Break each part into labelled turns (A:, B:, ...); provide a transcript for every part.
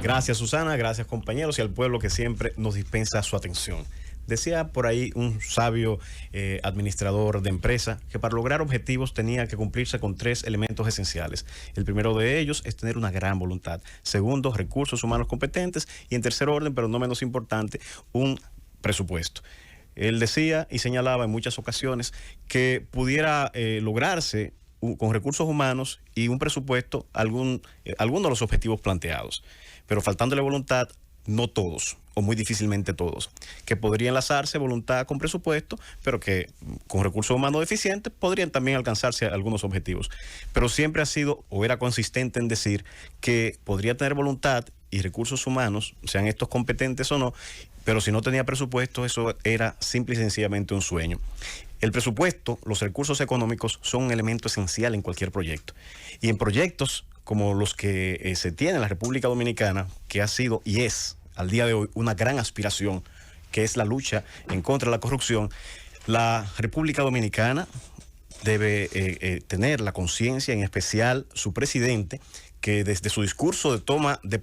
A: Gracias, Susana, gracias, compañeros, y al pueblo que siempre nos dispensa su atención. Decía por ahí un sabio administrador de empresa que para lograr objetivos tenía que cumplirse con 3 elementos esenciales. El primero de ellos es tener una gran voluntad. Segundo, recursos humanos competentes. Y en tercer orden, pero no menos importante, un presupuesto. Él decía y señalaba en muchas ocasiones que pudiera lograrse con recursos humanos y un presupuesto algunos de los objetivos planteados. Pero faltándole voluntad, no todos, o muy difícilmente todos, que podría enlazarse voluntad con presupuesto, pero que con recursos humanos deficientes podrían también alcanzarse algunos objetivos. Pero siempre ha sido o era consistente en decir que podría tener voluntad y recursos humanos, sean estos competentes o no, pero si no tenía presupuesto, eso era simple y sencillamente un sueño. El presupuesto, los recursos económicos son un elemento esencial en cualquier proyecto. Y en proyectos como los que se tiene en la República Dominicana, que ha sido y es al día de hoy una gran aspiración, que es la lucha en contra de la corrupción, la República Dominicana debe tener la conciencia, en especial su presidente, que desde su discurso de toma de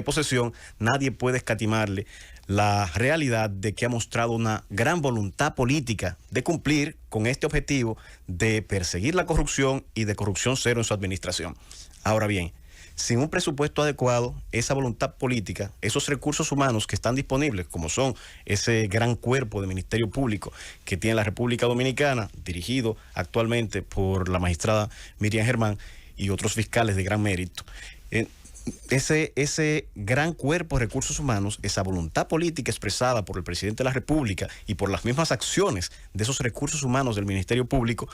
A: posesión nadie puede escatimarle la realidad de que ha mostrado una gran voluntad política de cumplir con este objetivo de perseguir la corrupción y de corrupción cero en su administración. Ahora bien, sin un presupuesto adecuado, esa voluntad política, esos recursos humanos que están disponibles, como son ese gran cuerpo de Ministerio Público que tiene la República Dominicana, dirigido actualmente por la magistrada Miriam Germán y otros fiscales de gran mérito, ese gran cuerpo de recursos humanos, esa voluntad política expresada por el presidente de la República y por las mismas acciones de esos recursos humanos del Ministerio Público,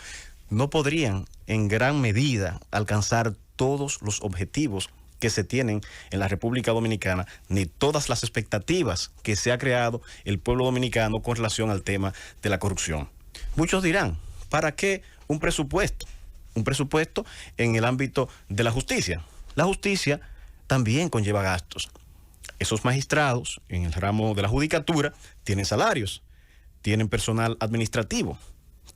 A: no podrían en gran medida alcanzar todos los objetivos que se tienen en la República Dominicana, ni todas las expectativas que se ha creado el pueblo dominicano con relación al tema de la corrupción. Muchos dirán, ¿para qué un presupuesto? Un presupuesto en el ámbito de la justicia. La justicia también conlleva gastos. Esos magistrados en el ramo de la judicatura tienen salarios, tienen personal administrativo,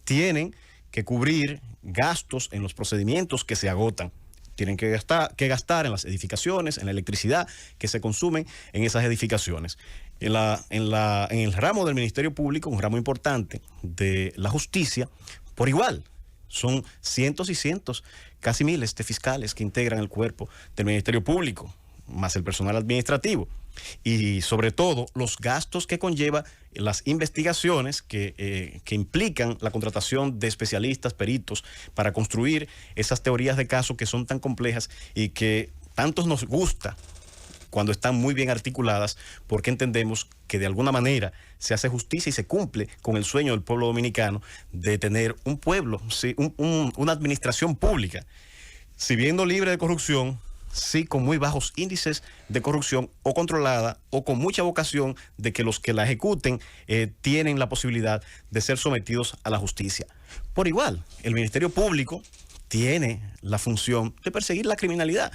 A: tienen que cubrir gastos en los procedimientos que se agotan, tienen que gastar en las edificaciones, en la electricidad que se consumen en esas edificaciones. En el ramo del Ministerio Público, un ramo importante de la justicia, por igual. Son cientos y cientos, casi miles de fiscales que integran el cuerpo del Ministerio Público, más el personal administrativo. Y sobre todo los gastos que conlleva las investigaciones que implican la contratación de especialistas, peritos, para construir esas teorías de caso que son tan complejas y que tantos nos gusta cuando están muy bien articuladas, porque entendemos que de alguna manera se hace justicia y se cumple con el sueño del pueblo dominicano de tener un pueblo, sí, una administración pública, si bien no libre de corrupción, sí con muy bajos índices de corrupción o controlada o con mucha vocación de que los que la ejecuten tienen la posibilidad de ser sometidos a la justicia. Por igual, el Ministerio Público tiene la función de perseguir la criminalidad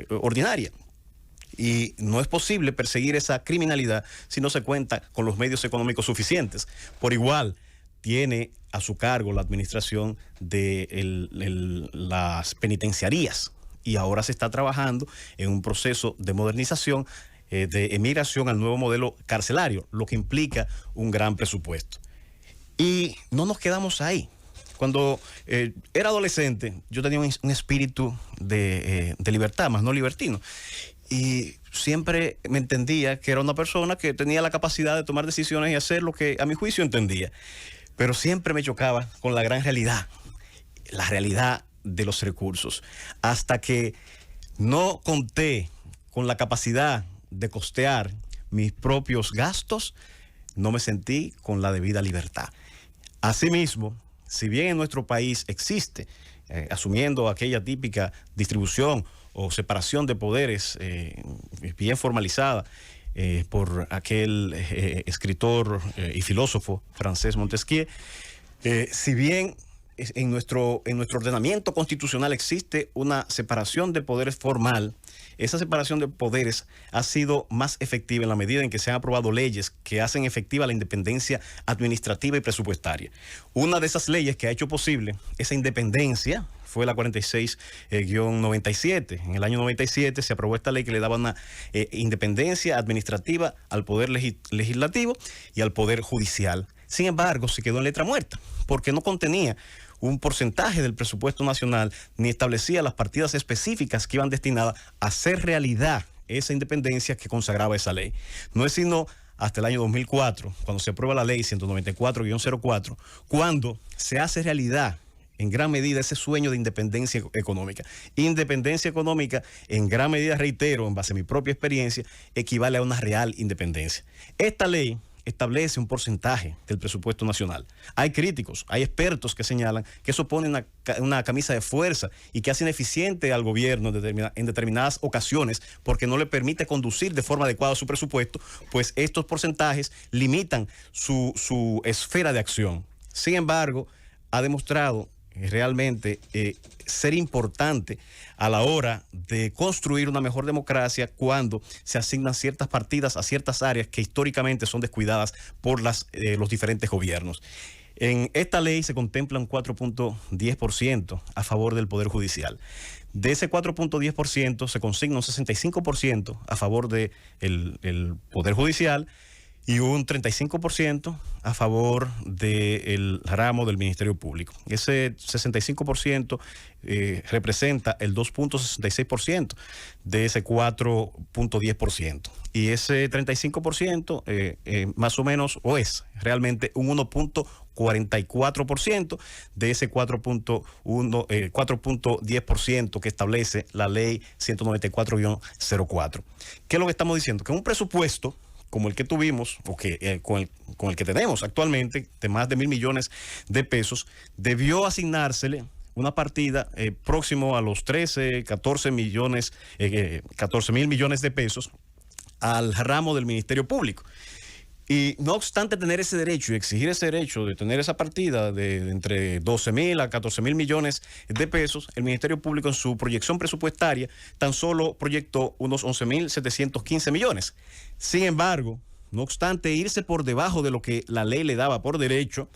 A: ordinaria. Y no es posible perseguir esa criminalidad si no se cuenta con los medios económicos suficientes. Por igual, tiene a su cargo la administración de las penitenciarías. Y ahora se está trabajando en un proceso de modernización, de emigración al nuevo modelo carcelario, lo que implica un gran presupuesto. Y no nos quedamos ahí. Cuando era adolescente, yo tenía un espíritu de libertad, más no libertino. Y siempre me entendía que era una persona que tenía la capacidad de tomar decisiones y hacer lo que a mi juicio entendía. Pero siempre me chocaba con la gran realidad, la realidad de los recursos. Hasta que no conté con la capacidad de costear mis propios gastos, no me sentí con la debida libertad. Asimismo, si bien en nuestro país existe, asumiendo aquella típica distribución o separación de poderes bien formalizada por aquel escritor y filósofo francés Montesquieu, si bien en nuestro ordenamiento constitucional existe una separación de poderes formal. Esa separación de poderes ha sido más efectiva en la medida en que se han aprobado leyes que hacen efectiva la independencia administrativa y presupuestaria. Una de esas leyes que ha hecho posible esa independencia fue la 46-97. En el año 97 se aprobó esta ley que le daba una independencia administrativa al poder legislativo y al poder judicial. Sin embargo, se quedó en letra muerta porque no contenía un porcentaje del presupuesto nacional ni establecía las partidas específicas que iban destinadas a hacer realidad esa independencia que consagraba esa ley. No es sino hasta el año 2004, cuando se aprueba la ley 194-04, cuando se hace realidad en gran medida ese sueño de independencia económica. Independencia económica, en gran medida, reitero, en base a mi propia experiencia, equivale a una real independencia. Esta ley establece un porcentaje del presupuesto nacional. Hay críticos, hay expertos que señalan que eso pone una camisa de fuerza y que hace ineficiente al gobierno en determinadas ocasiones porque no le permite conducir de forma adecuada su presupuesto, pues estos porcentajes limitan su esfera de acción. Sin embargo, ha demostrado realmente ser importante a la hora de construir una mejor democracia cuando se asignan ciertas partidas a ciertas áreas que históricamente son descuidadas por los diferentes gobiernos. En esta ley se contempla un 4.10% a favor del Poder Judicial. De ese 4.10% se consigna un 65% a favor del Poder Judicial y un 35% a favor del ramo del Ministerio Público. Ese 65% representa el 2.66% de ese 4.10%. Y ese 35% más o menos, o es realmente un 1.44% de ese 4.10% que establece la ley 194-04. ¿Qué es lo que estamos diciendo? Que un presupuesto como el que tuvimos, o que con el que tenemos actualmente, de más de 1.000 millones de pesos, debió asignársele una partida próximo a los 14 mil millones de pesos al ramo del Ministerio Público. Y no obstante tener ese derecho y exigir ese derecho de tener esa partida de entre 12.000 a 14.000 millones de pesos, el Ministerio Público en su proyección presupuestaria tan solo proyectó unos 11.715 millones. Sin embargo, no obstante irse por debajo de lo que la ley le daba por derecho,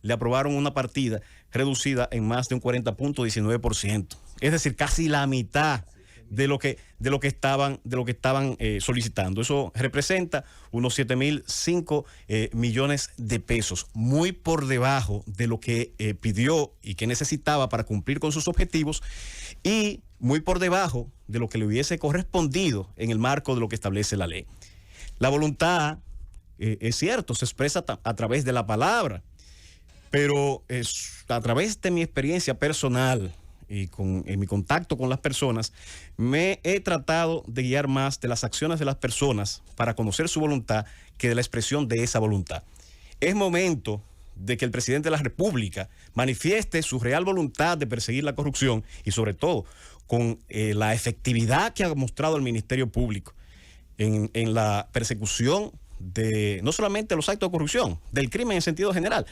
A: le aprobaron una partida reducida en más de un 40.19%. Es decir, casi la mitad de lo que estaban solicitando. Eso representa unos 7.005 millones de pesos, muy por debajo de lo que pidió y que necesitaba para cumplir con sus objetivos y muy por debajo de lo que le hubiese correspondido en el marco de lo que establece la ley. La voluntad, es cierto, se expresa a través de la palabra, pero a través de mi experiencia personal y en mi contacto con las personas, me he tratado de guiar más de las acciones de las personas para conocer su voluntad que de la expresión de esa voluntad. Es momento de que el presidente de la República manifieste su real voluntad de perseguir la corrupción y sobre todo con la efectividad que ha mostrado el Ministerio Público en la persecución de no solamente los actos de corrupción, del crimen en sentido general,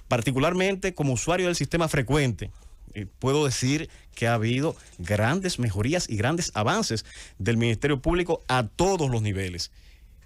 A: particularmente como usuario del sistema frecuente. Puedo decir que ha habido grandes mejorías y grandes avances del Ministerio Público a todos los niveles.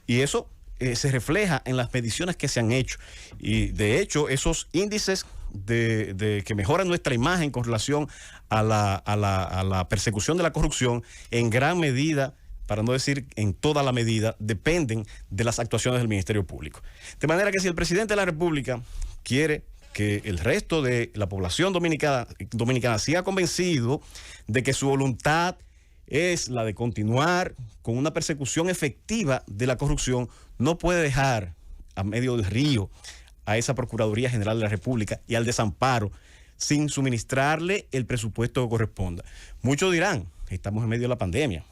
A: Y eso se refleja en las mediciones que se han hecho. Y de hecho, esos índices de que mejoran nuestra imagen con relación a la persecución de la corrupción, en gran medida, para no decir en toda la medida, dependen de las actuaciones del Ministerio Público. De manera que si el presidente de la República quiere que el resto de la población dominicana siga convencido de que su voluntad es la de continuar con una persecución efectiva de la corrupción, no puede dejar a medio del río a esa Procuraduría General de la República y al desamparo sin suministrarle el presupuesto que corresponda. Muchos dirán, estamos en medio de la pandemia,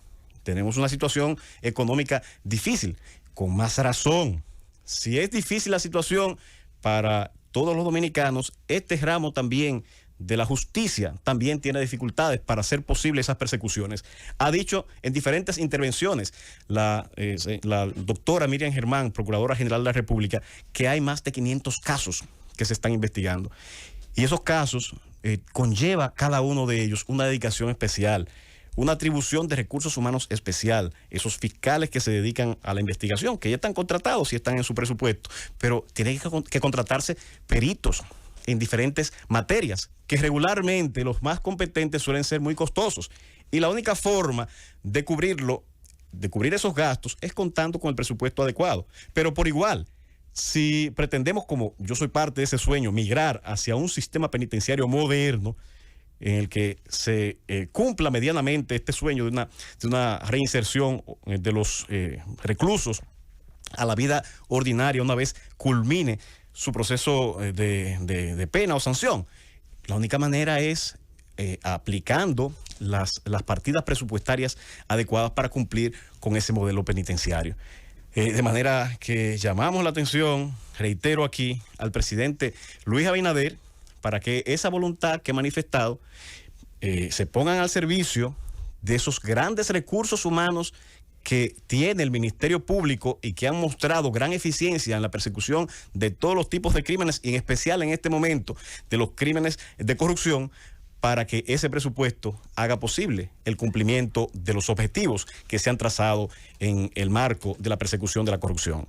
A: tenemos una situación económica difícil, con más razón. Si es difícil la situación para todos los dominicanos, este ramo también de la justicia también tiene dificultades para hacer posible esas persecuciones. Ha dicho en diferentes intervenciones la doctora Miriam Germán, Procuradora General de la República, que hay más de 500 casos que se están investigando. Y esos casos conlleva cada uno de ellos una dedicación especial, una atribución de recursos humanos especial. Esos fiscales que se dedican a la investigación, que ya están contratados y están en su presupuesto, pero tienen que contratarse peritos en diferentes materias, que regularmente los más competentes suelen ser muy costosos. Y la única forma de cubrir esos gastos es contando con el presupuesto adecuado. Pero por igual, si pretendemos, como yo soy parte de ese sueño, migrar hacia un sistema penitenciario moderno, en el que se cumpla medianamente este sueño de una reinserción de los reclusos a la vida ordinaria una vez culmine su proceso de pena o sanción. La única manera es aplicando las partidas presupuestarias adecuadas para cumplir con ese modelo penitenciario. De manera que llamamos la atención, reitero aquí, al presidente Luis Abinader, para que esa voluntad que ha manifestado se pongan al servicio de esos grandes recursos humanos que tiene el Ministerio Público y que han mostrado gran eficiencia en la persecución de todos los tipos de crímenes, y en especial en este momento de los crímenes de corrupción, para que ese presupuesto haga posible el cumplimiento de los objetivos que se han trazado en el marco de la persecución de la corrupción.